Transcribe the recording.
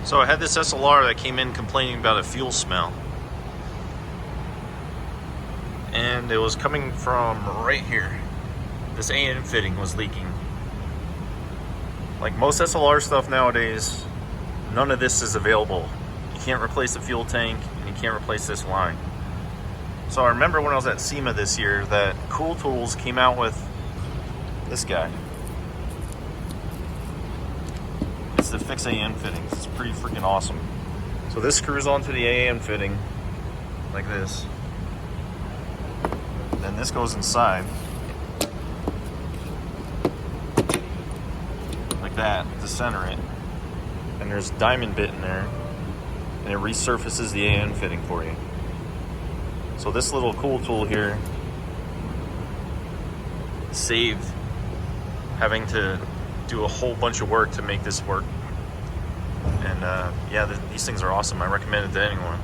So I had this SLR that came in complaining about a fuel smell. And it was coming from right here. This AN fitting was leaking. Like most SLR stuff nowadays, none of this is available. You can't replace the fuel tank and you can't replace this line. So I remember when I was at SEMA this year that Koul Tools came out with this guy. It's the fix AN fittings. It's pretty freaking awesome. So this screws onto the AN fitting like this. Then this goes inside like that to center it. And there's a diamond bit in there, and it resurfaces the AN fitting for you. So this little Koul Tool here saved having to do a whole bunch of work to make this work. And yeah, these things are awesome. I recommend it to anyone.